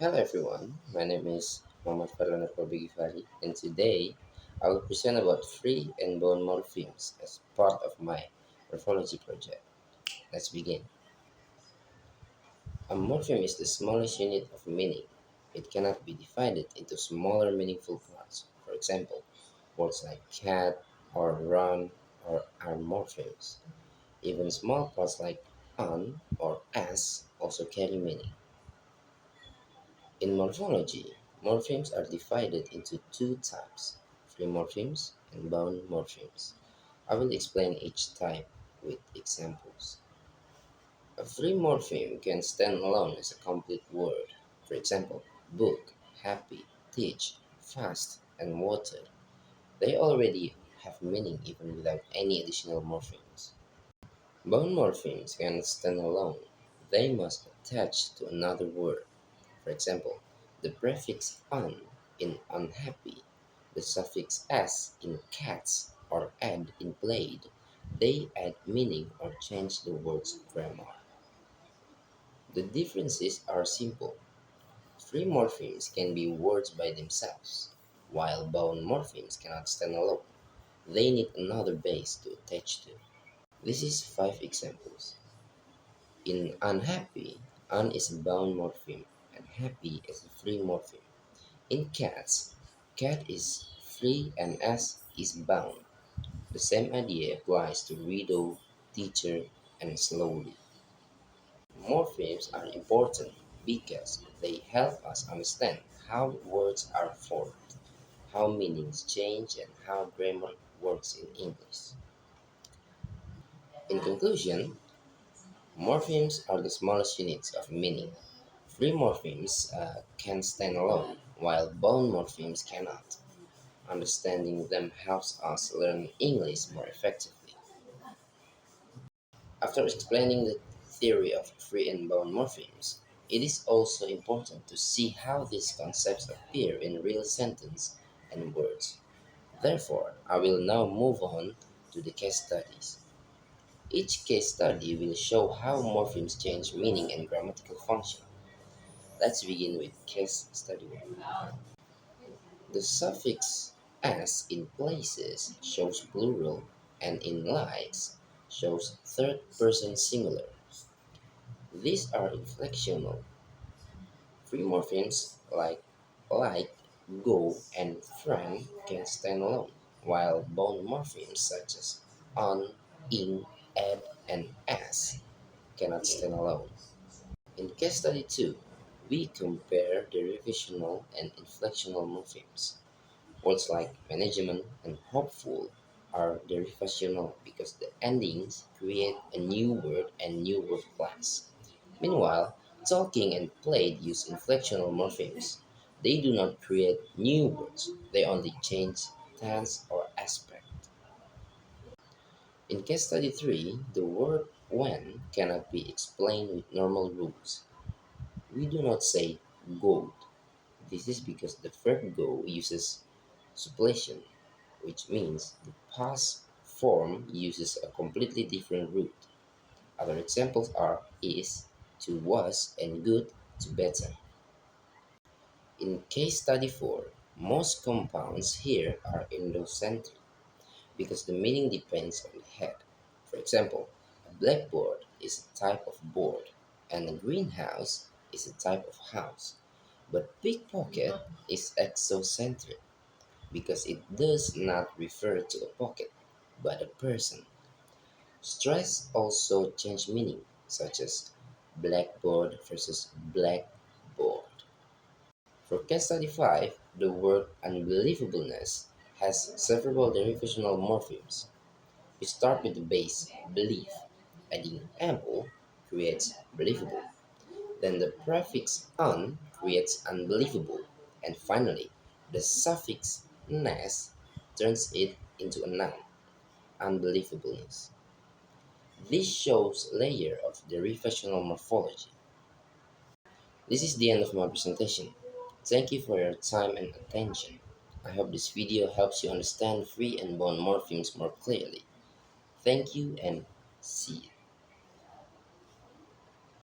Hello everyone, my name is Muhammad Farhan Gifari, and today I will present about free and bone morphemes as part of my morphology project. Let's begin. A morpheme is the smallest unit of meaning. It cannot be divided into smaller meaningful parts. For example, words like cat or run or are morphemes. Even small parts like on or as also carry meaning. In morphology, morphemes are divided into two types, free morphemes and bound morphemes. I will explain each type with examples. A free morpheme can stand alone as a complete word. For example, book, happy, teach, fast, and water. They already have meaning even without any additional morphemes. Bound morphemes can stand alone. They must attach to another word. For example, the prefix "un" in unhappy, the suffix "s" in cats, or "ed" in played, they add meaning or change the word's grammar. The differences are simple. Free morphemes can be words by themselves, while bound morphemes cannot stand alone. They need another base to attach to. This is five examples. In unhappy, "un" is a bound morpheme and happy is a free morpheme. In cats, cat is free and "s" is bound. The same idea applies to widow, teacher, and slowly. Morphemes are important because they help us understand how words are formed, how meanings change, and how grammar works in English. In conclusion, morphemes are the smallest units of meaning. Free morphemes can stand alone, while bound morphemes cannot. Understanding them helps us learn English more effectively. After explaining the theory of free and bound morphemes, it is also important to see how these concepts appear in real sentences and words. Therefore, I will now move on to the case studies. Each case study will show how morphemes change meaning and grammatical function. Let's begin with case study 1. The suffix "s" in places shows plural and in likes shows third person singular. These are inflectional. Free morphemes like, go, and friend can stand alone, while bound morphemes such as on, in, ed, and as cannot stand alone. In case study 2, we compare derivational and inflectional morphemes. Words like management and hopeful are derivational because the endings create a new word and new word class. Meanwhile, talking and played use inflectional morphemes. They do not create new words, they only change tense or aspect. In case study 3, the word when cannot be explained with normal rules. We do not say "goat". This is because the verb "go" uses suppletion, which means the past form uses a completely different root. Other examples are "is" to "was" and "good" to "better". In case study 4, most compounds here are endocentric because the meaning depends on the head. For example, a blackboard is a type of board, and a greenhouse is a type of house. But pickpocket is exocentric because it does not refer to a pocket, but a person. Stress also change meaning, such as blackboard versus blackboard. For case study 5, the word unbelievableness has several derivational morphemes. We start with the base belief, adding able creates believable. Then the prefix "un" creates unbelievable, and finally, the suffix "ness" turns it into a noun, unbelievableness. This shows layer of derivational morphology. This is the end of my presentation. Thank you for your time and attention. I hope this video helps you understand free and bound morphemes more clearly. Thank you and see you.